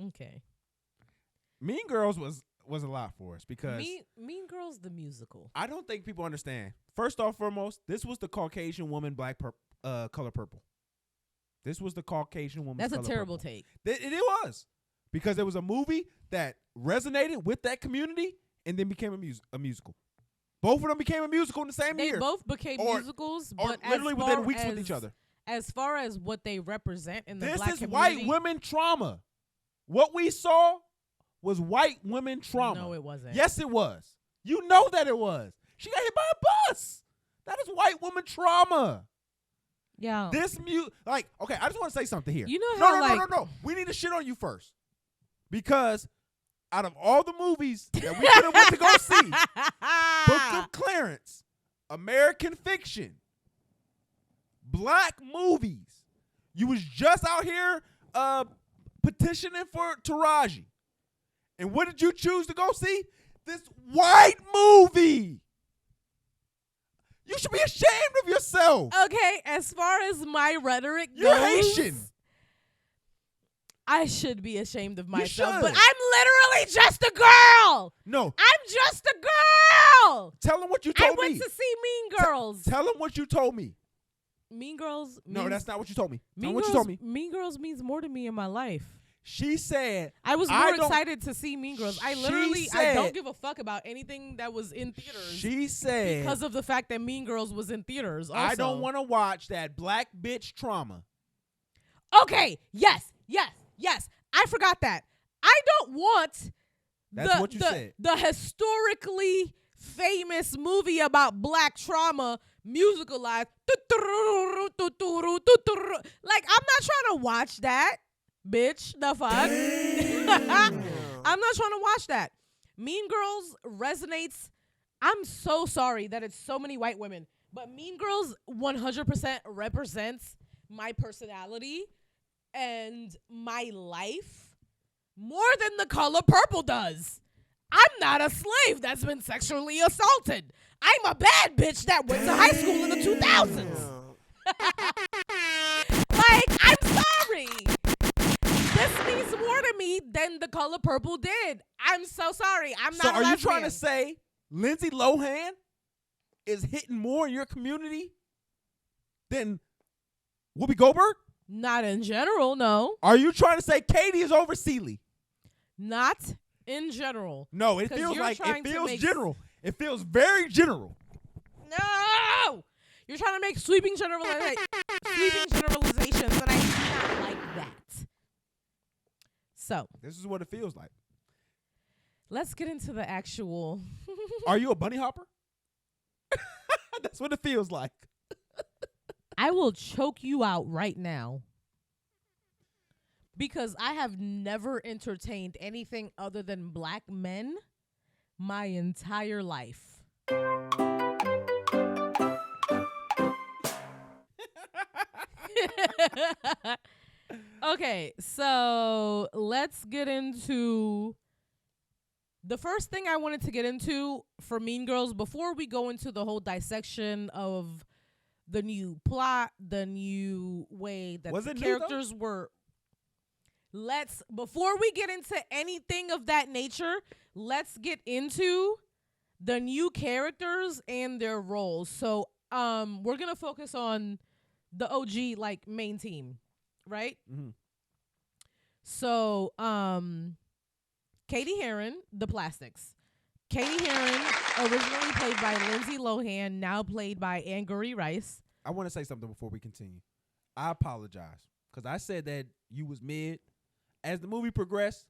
Okay. Mean Girls was a lot for us because Mean Girls the musical. I don't think people understand. First off, foremost, this was the Caucasian woman, color purple. This was the Caucasian woman. That's a terrible take. It was because it was a movie that resonated with that community and then became a musical. Both of them became a musical in the same year. They both became musicals, or but literally within weeks with each other. As far as what they represent in the this black is community, white women trauma. What we saw was white women trauma. No, it wasn't. Yes, it was. You know that it was. She got hit by a bus. That is white woman trauma. Yeah. This okay, I just want to say something here. You know how No. We need to shit on you first. Because out of all the movies that we could have went to go see, Book of Clarence, American Fiction, black movies, you was just out here petitioning for Taraji. And what did you choose to go see? This white movie. You should be ashamed of yourself. Okay, as far as my rhetoric You're goes, Haitian. I should be ashamed of myself, should. but I'm literally just a girl. No. I'm just a girl. Tell them what you told me. I went to see Mean Girls. Tell them what you told me. Mean Girls. No, that's not what you told me. Mean what Girls, you told me. Mean Girls means more to me in my life. She said, I was more excited to see Mean Girls. I don't give a fuck about anything that was in theaters. She said, because of the fact that Mean Girls was in theaters. Also. I don't want to watch that black bitch trauma. Okay. Yes. I forgot that. I don't want the historically famous movie about black trauma musicalized. Like, I'm not trying to watch that, bitch. The fuck? I'm not trying to watch that. Mean Girls resonates. I'm so sorry that it's so many white women, but Mean Girls 100% represents my personality and my life more than The Color Purple does. I'm not a slave that's been sexually assaulted. I'm a bad bitch that went to high school in the 2000s. Like, I'm sorry. This means more to me than The Color Purple did. I'm so sorry. I'm not a lesbian. So are you trying to say Lindsay Lohan is hitting more in your community than Whoopi Goldberg? Not in general, no. Are you trying to say Katie is over Celie? Not in general. No, it feels general. It feels very general. No! You're trying to make sweeping generalizations, and I do not like that. So. This is what it feels like. Let's get into the actual. Are you a bunny hopper? That's what it feels like. I will choke you out right now. Because I have never entertained anything other than black men my entire life. Okay, so let's get into the first thing I wanted to get into for Mean Girls before we go into the whole dissection of the new plot, the new way that the characters were. Before we get into anything of that nature, let's get into the new characters and their roles. So, we're going to focus on the OG, like, main team, right? Mm-hmm. So, Katie Heron, the Plastics. Katie Heron, originally played by Lindsay Lohan, now played by Angourie Rice. I want to say something before we continue. I apologize because I said that you was mid. As the movie progressed,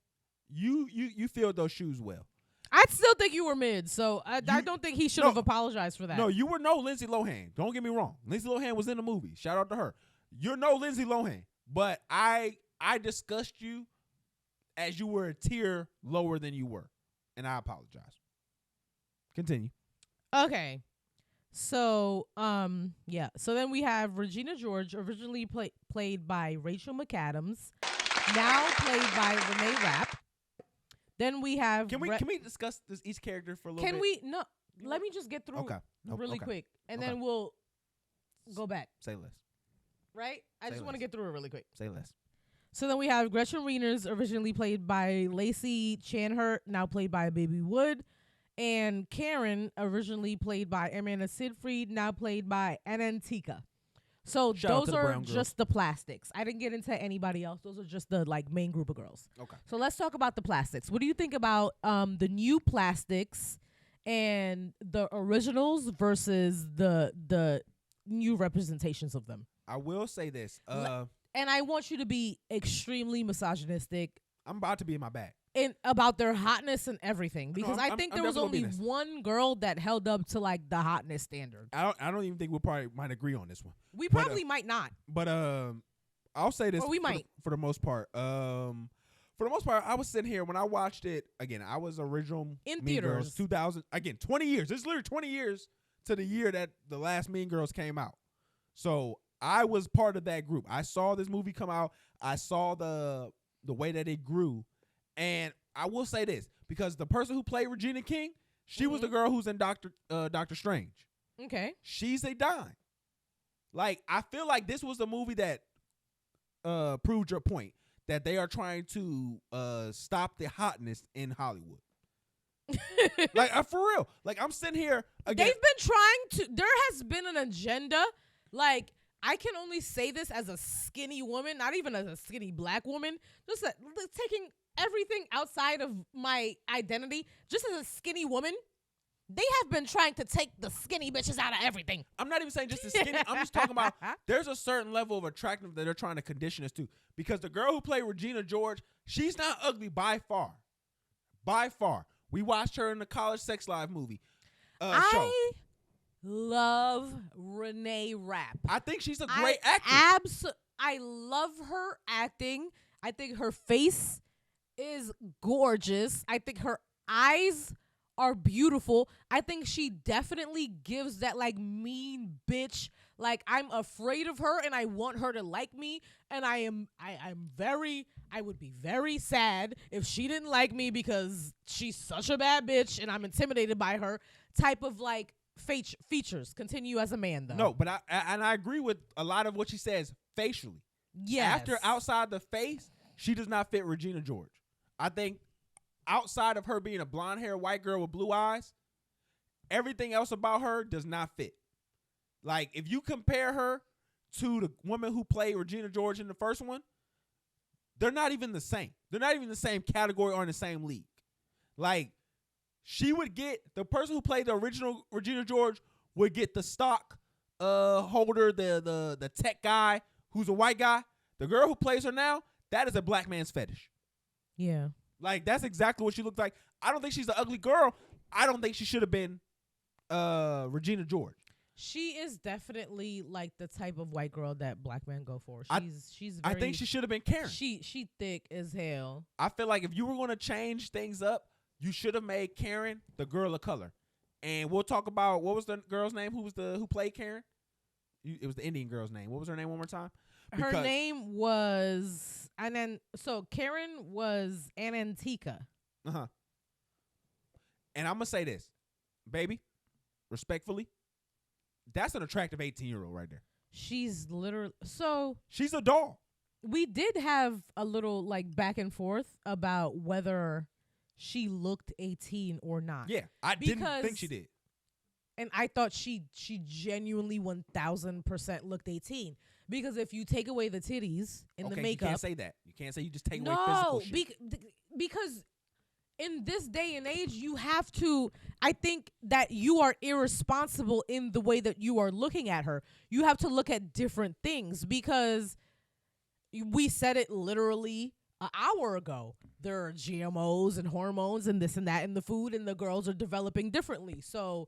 you filled those shoes well. I still think you were mid, so I don't think he should have apologized for that. No, you were no Lindsay Lohan. Don't get me wrong. Lindsay Lohan was in the movie. Shout out to her. You're no Lindsay Lohan. But I discussed you as you were a tier lower than you were. And I apologize. Continue. Okay. So, yeah. So then we have Regina George, originally played by Rachel McAdams, now played by Renee Rapp. Then we have... Can we discuss each character for a little bit? Can we? No. Let me just get through really quick, and then we'll go back. Say less. Right? I just want to get through it really quick. Say less. So then we have Gretchen Wieners, originally played by Lacey Chanhurt, now played by Baby Wood. And Karen, originally played by Amanda Seyfried, now played by Anantika. So those are just the plastics. I didn't get into anybody else. Those are just the main group of girls. Okay. So let's talk about the plastics. What do you think about the new plastics and the originals versus the new representations of them? I will say this. And I want you to be extremely misogynistic. I'm about to be in my bag. About their hotness and everything, because I think there was only one girl that held up to the hotness standard. I don't even think we probably might agree on this one. We probably might not. But I'll say this. Or we might. For the most part. For the most part, I was sitting here when I watched it. Again, I was original in Mean theaters. Girls 2000. Again, 20 years. It's literally 20 years to the year that the last Mean Girls came out. So I was part of that group. I saw this movie come out. I saw the way that it grew. And I will say this, because the person who played Regina King, she was the girl who's in Doctor Strange. Okay. She's a dime. I feel like this was the movie that proved your point, that they are trying to stop the hotness in Hollywood. For real. I'm sitting here again. They've been trying to. There has been an agenda. I can only say this as a skinny woman, not even as a skinny black woman. Just taking everything outside of my identity, just as a skinny woman, they have been trying to take the skinny bitches out of everything. I'm not even saying just the skinny. I'm just talking about there's a certain level of attractiveness that they're trying to condition us to. Because the girl who played Regina George, she's not ugly by far. By far. We watched her in the College Sex Live movie show. I love Renee Rapp. I think she's a great actress. I love her acting. I think her face is gorgeous. I think her eyes are beautiful. I think she definitely gives that mean bitch. I'm afraid of her and I want her to like me. And I would be very sad if she didn't like me because she's such a bad bitch and I'm intimidated by her type of features. Continue as a man though. No, but I agree with a lot of what she says facially. Yes. After outside the face, she does not fit Regina George. I think outside of her being a blonde-haired white girl with blue eyes, everything else about her does not fit. If you compare her to the woman who played Regina George in the first one, they're not even the same. They're not even the same category or in the same league. She would get, the person who played the original Regina George would get the stock holder, the tech guy who's a white guy. The girl who plays her now, that is a black man's fetish. Yeah. That's exactly what she looked like. I don't think she's an ugly girl. I don't think she should have been Regina George. She is definitely the type of white girl that black men go for. She's very, I think she should have been Karen. She thick as hell. I feel like if you were going to change things up, you should have made Karen the girl of color. And we'll talk about, what was the girl's name who played Karen? It was the Indian girl's name. What was her name one more time? Her name was Karen was Anantika. Uh-huh. And I'm going to say this, baby, respectfully, that's an attractive 18-year-old right there. She's literally, she's a doll. We did have a little back and forth about whether she looked 18 or not. Yeah, I didn't think she did. And I thought she genuinely 1,000% looked 18. Because if you take away the titties and the makeup. You can't say that. You can't say you just take away physical shit. Because in this day and age, you have to, I think that you are irresponsible in the way that you are looking at her. You have to look at different things because we said it literally an hour ago. There are GMOs and hormones and this and that in the food, and the girls are developing differently. So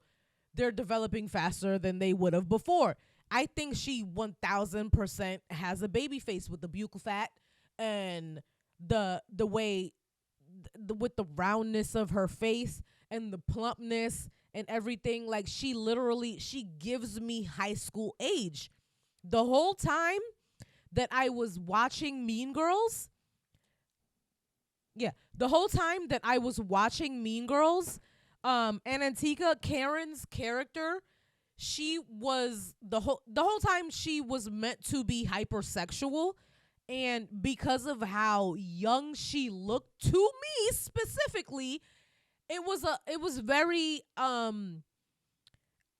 they're developing faster than they would have before. I think she 1,000% has a baby face with the buccal fat and the way with the roundness of her face and the plumpness and everything. She gives me high school age. The whole time that I was watching Mean Girls, Anantika, Karen's character, she was the whole time she was meant to be hypersexual, And because of how young she looked to me specifically, it was very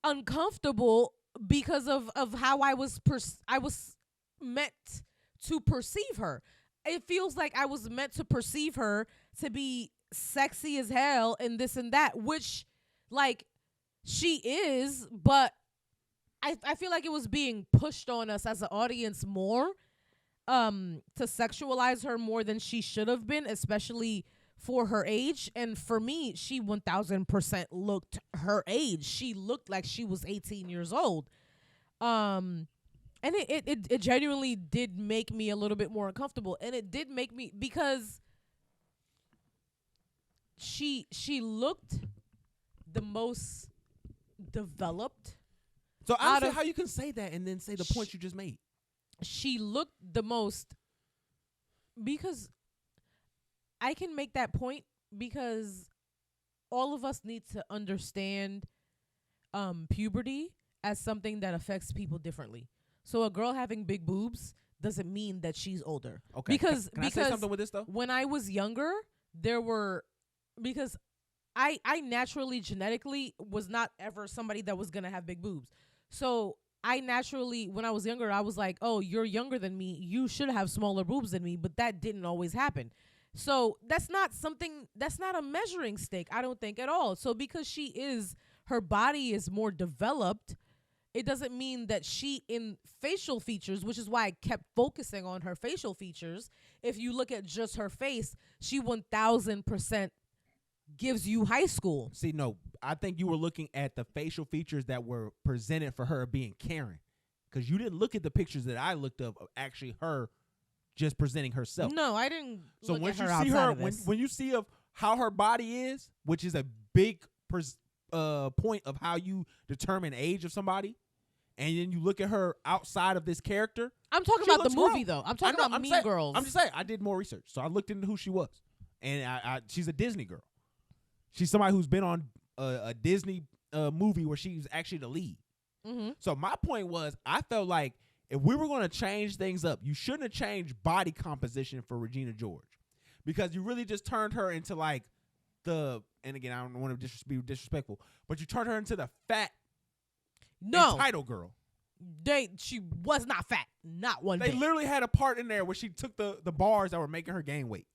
uncomfortable because of how I was meant to perceive her. It feels like I was meant to perceive her to be sexy as hell and this and that, which like she is, but I feel like it was being pushed on us as an audience more to sexualize her more than she should have been, especially for her age. And for me, she 1000% looked her age. She looked like she was 18 years old. And it genuinely did make me a little bit more uncomfortable. And it did make me, because she looked the most developed. So I don't know how you can say that and then say the point you just made. She looked the most, because I can make that point because all of us need to understand puberty as something that affects people differently. So a girl having big boobs doesn't mean that she's older. Okay. Because can I say something with this though? When I was younger, because I naturally genetically was not ever somebody that was gonna have big boobs. So I naturally, when I was younger, I was like, oh, you're younger than me, you should have smaller boobs than me, but that didn't always happen. So that's not a measuring stick, I don't think, at all. So because her body is more developed, it doesn't mean that she, in facial features, which is why I kept focusing on her facial features, if you look at just her face, she 1000% gives you high school. See, no, I think you were looking at the facial features that were presented for her being Karen, because you didn't look at the pictures that I looked up of actually her just presenting herself. No, I didn't. So look when at you her see her, when you see of how her body is, which is a big point of how you determine age of somebody, and then you look at her outside of this character. I'm talking about the movie, though. I'm talking about Mean Girls. I'm just saying, I did more research, so I looked into who she was, and she's a Disney girl. She's somebody who's been on a Disney movie where she's actually the lead. Mm-hmm. So my point was, I felt like if we were going to change things up, you shouldn't have changed body composition for Regina George, because you really just turned her into like and again, I don't want to be disrespectful, but you turned her into the fat entitled girl. She was not fat, not one bit. They literally had a part in there where she took the bars that were making her gain weight.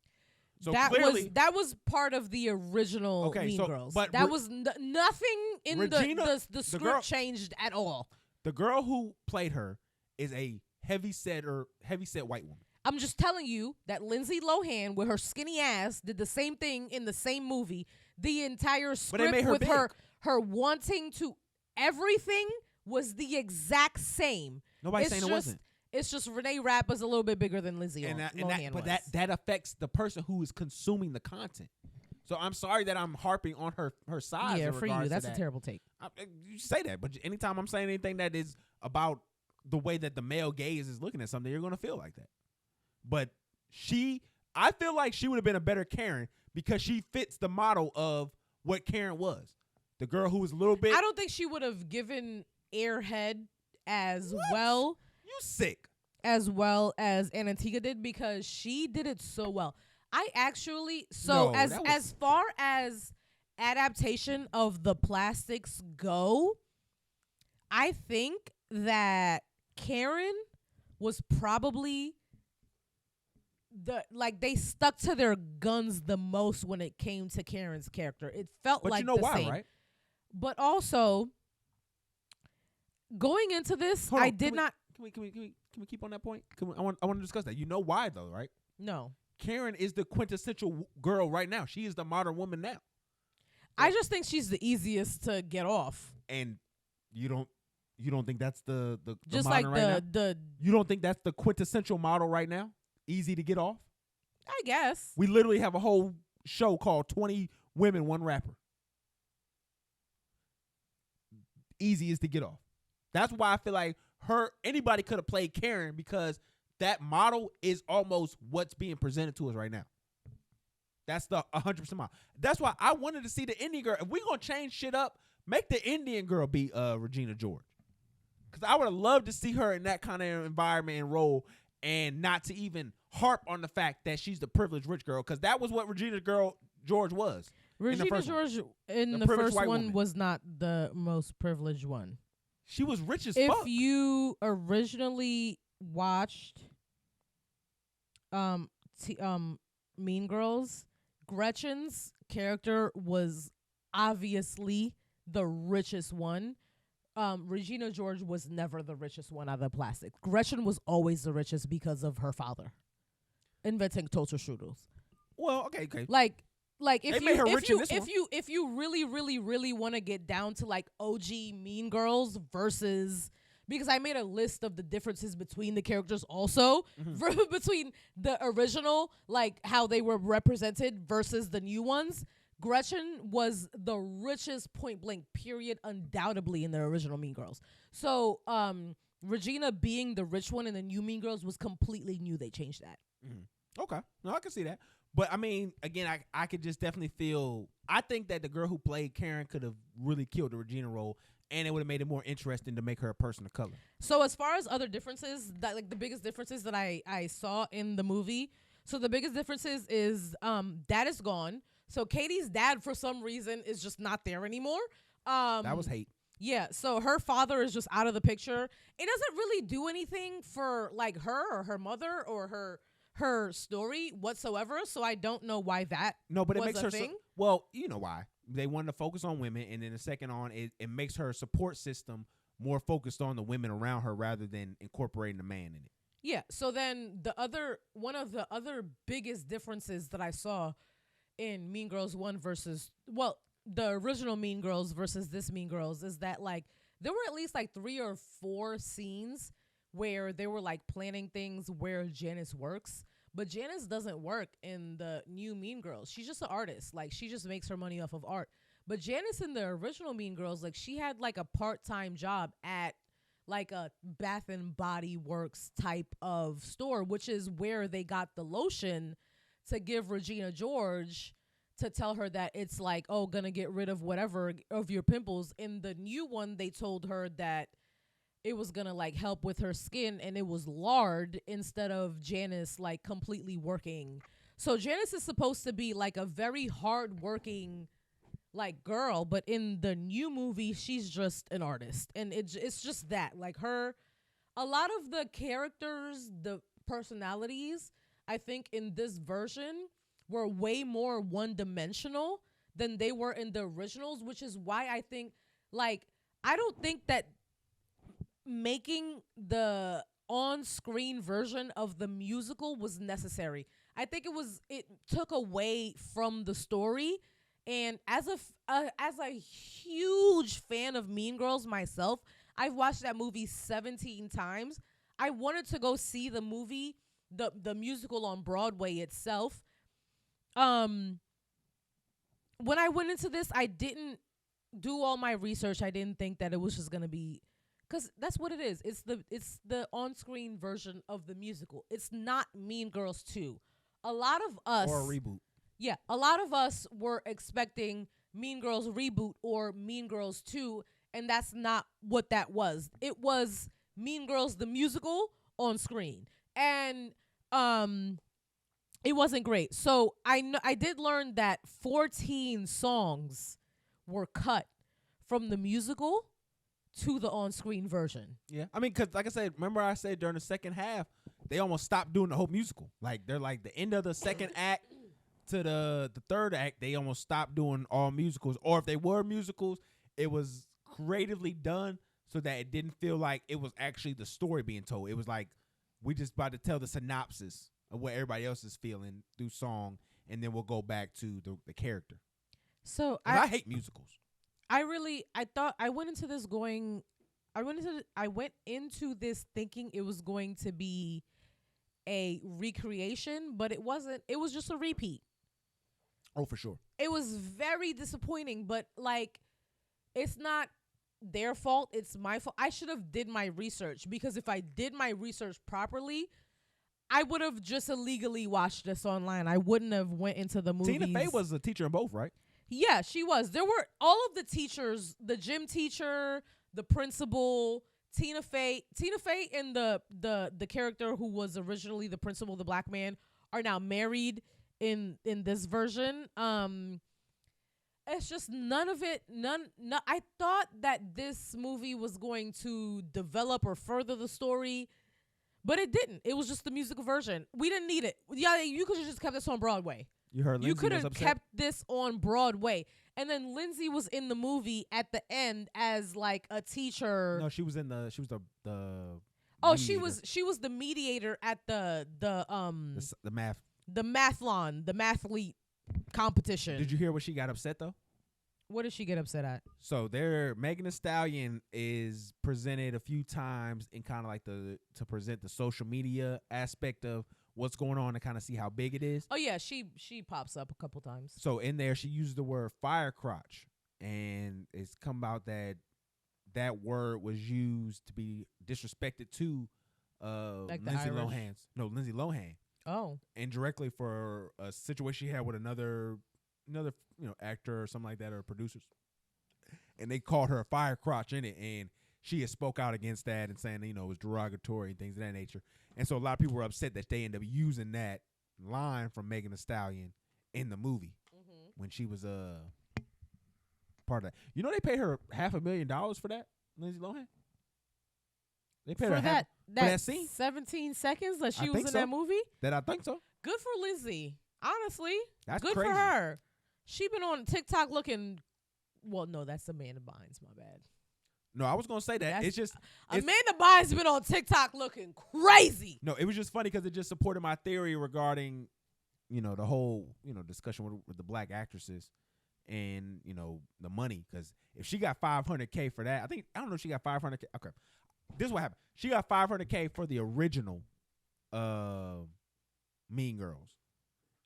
So that was part of the original Mean Girls. But that was nothing in Regina, the script girl, changed at all. The girl who played her is a heavy-set white woman. I'm just telling you that Lindsay Lohan, with her skinny ass, did the same thing in the same movie. The entire script with her wanting to everything was the exact same. Nobody's saying it wasn't. It's just Renee Rapp is a little bit bigger than Lindsay Lohan was. But that affects the person who is consuming the content. So I'm sorry that I'm harping on her size. Yeah, for you, that's a terrible take. You say that, but anytime I'm saying anything that is about the way that the male gaze is looking at something, you're going to feel like that. But I feel like she would have been a better Karen because she fits the model of what Karen was. The girl who was a little bit. I don't think she would have given airhead as well. You sick. As well as Antigua did, because she did it so well. I actually as far as adaptation of the plastics go, I think that Karen was probably they stuck to their guns the most when it came to Karen's character. It felt like the same. Right? But also going into this, I did not. Can we keep on that point? I want to discuss that. You know why though, right? No. Karen is the quintessential girl right now. She is the modern woman now. I just think she's the easiest to get off. And you don't think that's the just modern like right now? You don't think that's the quintessential model right now? Easy to get off? I guess. We literally have a whole show called 20 Women, One Rapper. Easy is to get off. That's why I feel like anybody could have played Karen, because that model is almost what's being presented to us right now. That's the 100% model. That's why I wanted to see the Indian girl. If we're going to change shit up, make the Indian girl be Regina George. Because I would have loved to see her in that kind of environment and role and not to even harp on the fact that she's the privileged rich girl, because that was what Regina George was. Regina George in the first one was not the most privileged one. She was rich as fuck. If you originally watched Mean Girls, Gretchen's character was obviously the richest one. Regina George was never the richest one out of the plastic. Gretchen was always the richest because of her father inventing toaster strudels. Well, okay. Like if you really want to get down to like OG Mean Girls versus, because I made a list of the differences between the characters also, between the original, like how they were represented versus the new ones. Gretchen was the richest point blank period undoubtedly in the original Mean Girls. So Regina being the rich one in the new Mean Girls was completely new. They changed that. Okay. No, I can see that. But I mean, again, I could just definitely feel, I think that the girl who played Karen could have really killed the Regina role, and it would have made it more interesting to make her a person of color. So as far as other differences, that like the biggest differences that I saw in the movie, so the biggest differences is dad is gone. So Katie's dad, for some reason, is just not there anymore. That was hate. Yeah, so her father is just out of the picture. It doesn't really do anything for like her or her mother or her story whatsoever. So I don't know why that. No, but it was makes a her. thing. Well, you know why. They wanted to focus on women, and then the second on it makes her support system more focused on the women around her rather than incorporating the man in it. Yeah. So then one of the other biggest differences that I saw in Mean Girls 1 versus, well, the original Mean Girls versus this Mean Girls is that like there were at least like 3 or 4 scenes where they were like planning things where Janice works, but Janice doesn't work in the new Mean Girls. She's just an artist. Like she just makes her money off of art. But Janice in the original Mean Girls, like she had like a part-time job at like a Bath and Body Works type of store, which is where they got the lotion to give Regina George to tell her that it's like, oh, gonna get rid of whatever of your pimples. In the new one, they told her that it was gonna like help with her skin, and it was lard instead of Janice like completely working. So Janice is supposed to be like a very hard-working like girl, but in the new movie, she's just an artist, and it's just that like her. A lot of the characters, the personalities, I think in this version were way more one-dimensional than they were in the originals, which is why I think, like, I don't think that making the on-screen version of the musical was necessary. I think it took away from the story. And as a huge fan of Mean Girls myself, I've watched that movie 17 times. I wanted to go see the movie, the musical on Broadway itself. When I went into this, I didn't do all my research. I didn't think that it was just gonna be, because that's what it is. It's the on-screen version of the musical. It's not Mean Girls 2. A lot of us, or a reboot. Yeah, a lot of us were expecting Mean Girls reboot or Mean Girls 2, and that's not what that was. It was Mean Girls the musical on screen, and it wasn't great. So I did learn that 14 songs were cut from the musical to the on-screen version. Yeah, I mean, because like I said, remember I said during the second half, they almost stopped doing the whole musical. Like they're like the end of the second act to the third act, they almost stopped doing all musicals. Or if they were musicals, it was creatively done so that it didn't feel like it was actually the story being told. It was like we just about to tell the synopsis of what everybody else is feeling through song, and then we'll go back to the character. So I hate musicals. I went into this thinking it was going to be a recreation, but it wasn't. It was just a repeat. Oh, for sure. It was very disappointing, but like, it's not their fault. It's my fault. I should have did my research, because if I did my research properly, I would have just illegally watched this online. I wouldn't have went into the movies. Tina Fey was a teacher in both, right? Yeah, she was. There were all of the teachers, the gym teacher, the principal, Tina Fey and the character who was originally the principal, the black man, are now married in this version. It's just none of it. No, I thought that this movie was going to develop or further the story, but it didn't. It was just the musical version. We didn't need it. Yeah, you could have just kept this on Broadway. You heard Lindsay you could was have upset? kept this on Broadway. And then Lindsay was in the movie at the end as like a teacher. No, she was the Oh, mediator. she was the mediator at the math. The mathlon, the mathlete competition. Did you hear what she got upset though? What did she get upset at? So Megan Thee Stallion is presented a few times in kind of like to present the social media aspect of what's going on and kind of see how big it is. Oh yeah, she pops up a couple times. So in there, she used the word fire crotch, and it's come out that word was used to be disrespected to like Lindsay Lohan. Oh. And directly for a situation she had with another actor or something like that, or producers. And they called her a fire crotch in it, and she had spoke out against that and saying, it was derogatory and things of that nature. And so a lot of people were upset that they ended up using that line from Megan Thee Stallion in the movie when she was part of that. They paid her $500,000 for that, Lindsay Lohan? They paid her for that scene? 17 seconds that she was in so. that movie? I think so. Good for Lindsay. Honestly. That's good crazy. for her. She been on TikTok looking, well, no, that's Amanda Bynes, my bad. No, I was going to say that. Amanda Bynes been on TikTok looking crazy. No, it was just funny because it just supported my theory regarding, the whole, discussion with the black actresses and, the money. Because if she got $500K for that, I don't know if she got $500K. Okay. This is what happened. She got $500K for the original Mean Girls.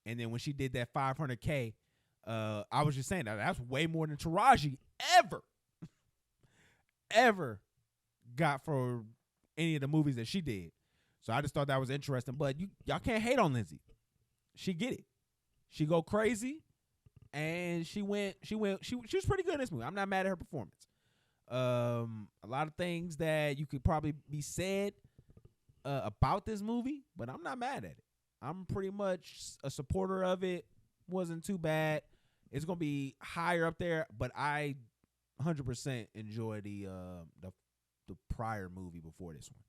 And then when she did that $500K, I was just saying that's way more than Taraji ever got for any of the movies that she did. So I just thought that was interesting. But y'all can't hate on Lindsay. She get it. She go crazy, and she was pretty good in this movie. I'm not mad at her performance. A lot of things that you could probably be said about this movie, but I'm not mad at it. I'm pretty much a supporter of it. Wasn't too bad. It's gonna be higher up there, but I 100% enjoy the prior movie before this one.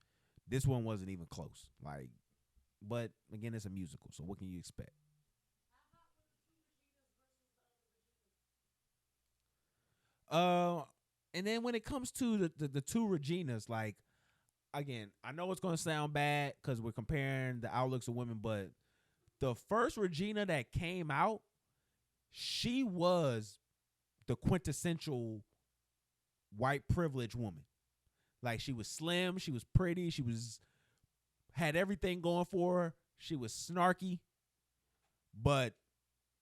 This one wasn't even close. But again, it's a musical, so what can you expect? And then when it comes to the two Reginas, again, I know it's gonna sound bad because we're comparing the outlooks of women, but the first Regina that came out, she was the quintessential white privilege woman. She was slim, she was pretty, had everything going for her. She was snarky. But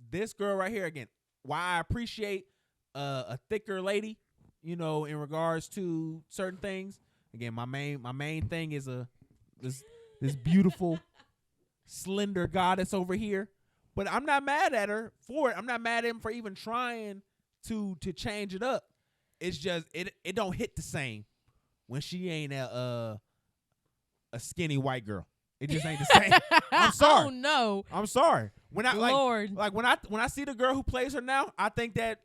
this girl right here, again, why I appreciate a thicker lady, in regards to certain things. Again, my main thing is this beautiful, slender goddess over here. But I'm not mad at her for it. I'm not mad at him for even trying to change it up. It's just it don't hit the same when she ain't a skinny white girl. It just ain't the same. I'm sorry. Oh no. I'm sorry. When I Lord. when I see the girl who plays her now, I think that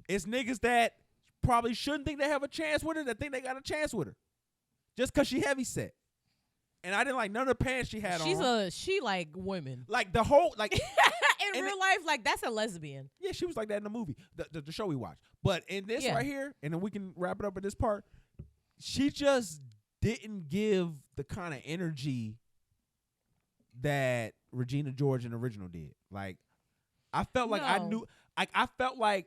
it's niggas that probably shouldn't think they have a chance with her that think they got a chance with her. Just cause she heavy set. And I didn't like none of the pants she had on. She like women. The whole in real life, that's a lesbian. Yeah, she was like that in the movie, the show we watched. But in this right here, and then we can wrap it up at this part, she just didn't give the kind of energy that Regina George in the original did. I felt like I felt like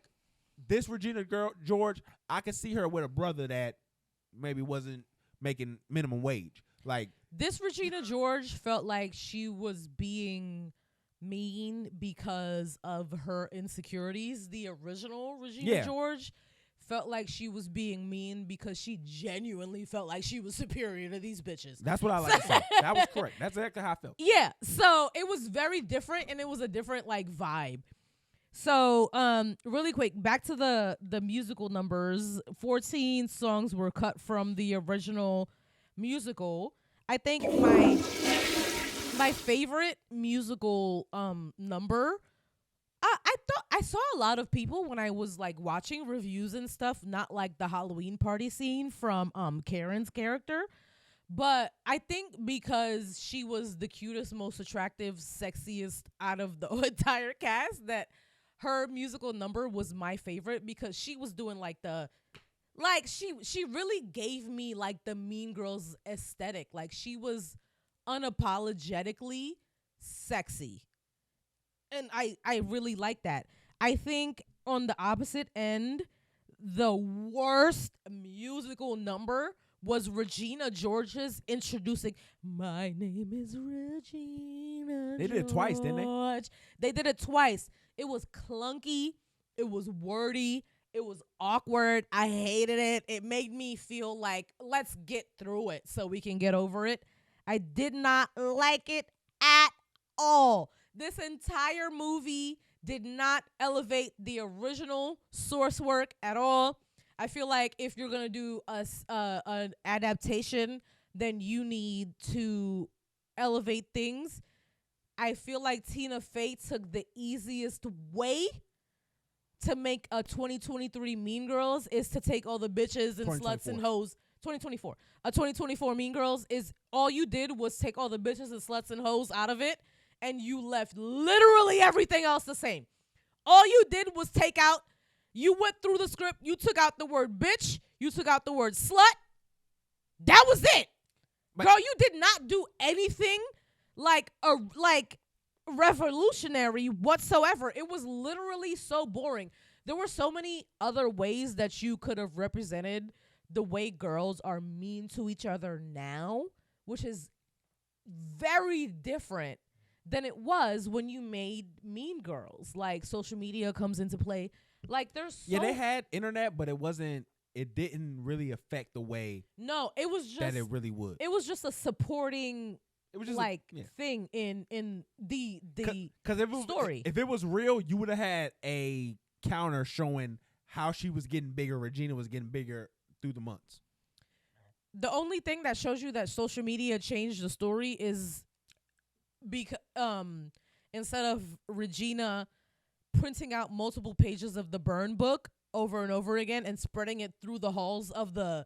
this Regina George, I could see her with a brother that maybe wasn't making minimum wage. This Regina George felt like she was being mean because of her insecurities. The original Regina George felt like she was being mean because she genuinely felt like she was superior to these bitches. That's what I like to say. That was correct. That's exactly how I felt. Yeah. So it was very different, and it was a different vibe. So, really quick, back to the musical numbers. 14 songs were cut from the original musical. I think my favorite musical number. I thought I saw a lot of people when I was like watching reviews and stuff, not like the Halloween party scene from Karen's character, but I think because she was the cutest, most attractive, sexiest out of the entire cast, that her musical number was my favorite, because she was doing like she really gave me like the Mean Girls aesthetic. Like, she was unapologetically sexy. And I really like that. I think on the opposite end, the worst musical number was Regina George's introducing "My name is Regina." They did it twice, didn't they? They did it twice. It was clunky. It was wordy. It was awkward. I hated it. It made me feel like, let's get through it so we can get over it. I did not like it at all. This entire movie did not elevate the original source work at all. I feel like if you're going to do an adaptation, then you need to elevate things. I feel like Tina Fey took the easiest way to make a 2023 Mean Girls is to take all the bitches and sluts and hoes. 2024. A 2024 Mean Girls is all you did was take all the bitches and sluts and hoes out of it, and you left literally everything else the same. All you did was you went through the script, you took out the word bitch, you took out the word slut. That was it. But girl, you did not do anything like revolutionary whatsoever. It was literally so boring. There were so many other ways that you could have represented the way girls are mean to each other now, which is very different than it was when you made Mean Girls. Like, social media comes into play. Like, there's they had internet, but it didn't really affect the way it was just that it really would. It was just a supporting thing in the story. If it was real, you would have had a counter showing how she was getting bigger, Regina was getting bigger through the months. The only thing that shows you that social media changed the story is because instead of Regina printing out multiple pages of the burn book over and over again and spreading it through the halls of the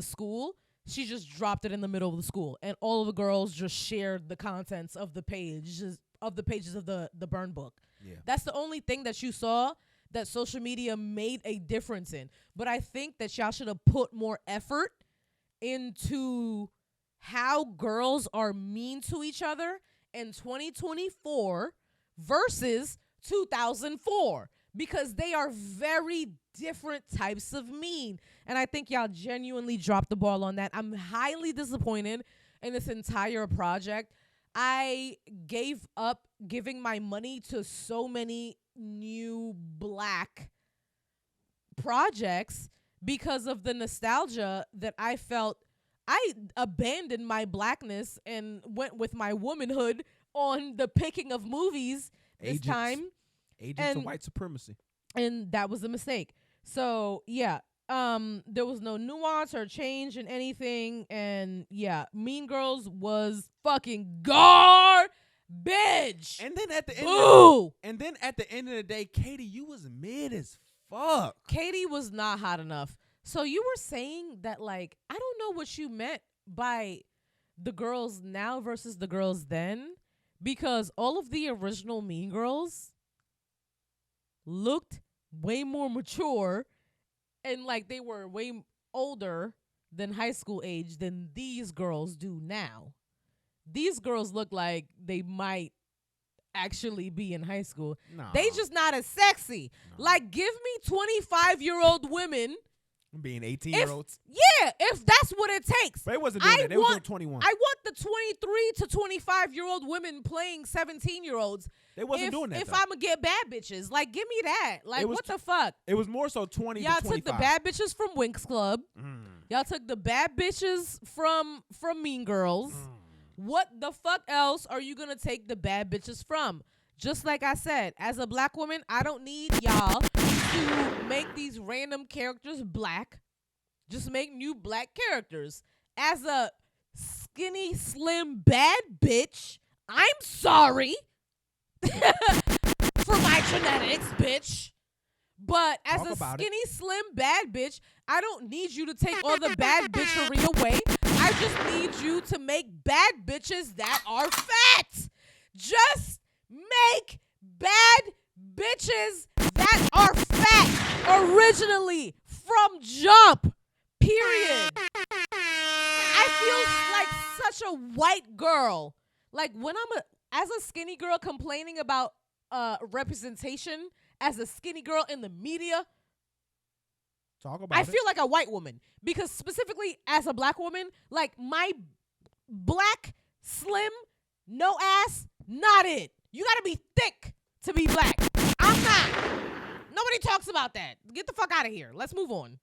school, she just dropped it in the middle of the school, and all of the girls just shared the contents of the pages of the burn book. Yeah. That's the only thing that you saw that social media made a difference in. But I think that y'all should have put more effort into how girls are mean to each other in 2024 versus 2004, because they are very different types of mean. And I think y'all genuinely dropped the ball on that. I'm highly disappointed in this entire project. I gave up giving my money to so many new Black projects because of the nostalgia that I felt. I abandoned my Blackness and went with my womanhood on the picking of movies this time. Agents of white supremacy. And that was a mistake. So, yeah. There was no nuance or change in anything. And, yeah, Mean Girls was fucking garbage. And then at the end of the day, Katie, you was mid as fuck. Katie was not hot enough. So you were saying that, like, I don't know what you meant by the girls now versus the girls then, because all of the original Mean Girls looked way more mature and like they were way older than high school age than these girls do now. These girls look like they might actually be in high school. No. They just not as sexy. No. Like, give me 25-year-old women being 18-year-olds. Yeah, if that's what it takes. But they wasn't doing that. They was doing 21. I want the 23 to 25-year-old women playing 17-year-olds. They wasn't doing that. If I'm going to get bad bitches, like, give me that. Like, what the fuck? It was more so 20 to 25. Y'all took the bad bitches from Winx Club. Y'all took the bad bitches from Mean Girls. What the fuck else are you going to take the bad bitches from? Just like I said, as a black woman, I don't need y'all to make these random characters black. Just make new black characters. As a skinny, slim, bad bitch, I'm sorry for my genetics, bitch. But as a skinny, slim, bad bitch, I don't need you to take all the bad bitchery away. I just need you to make bad bitches that are fat. Just make bad bitches that are fat originally from jump. Period. I feel like such a white girl. Like when as a skinny girl complaining about representation as a skinny girl in the media, I feel like a white woman. Because specifically as a black woman, like my black, slim, no ass, not it. You gotta be thick to be black. I'm not. Nobody talks about that. Get the fuck out of here. Let's move on.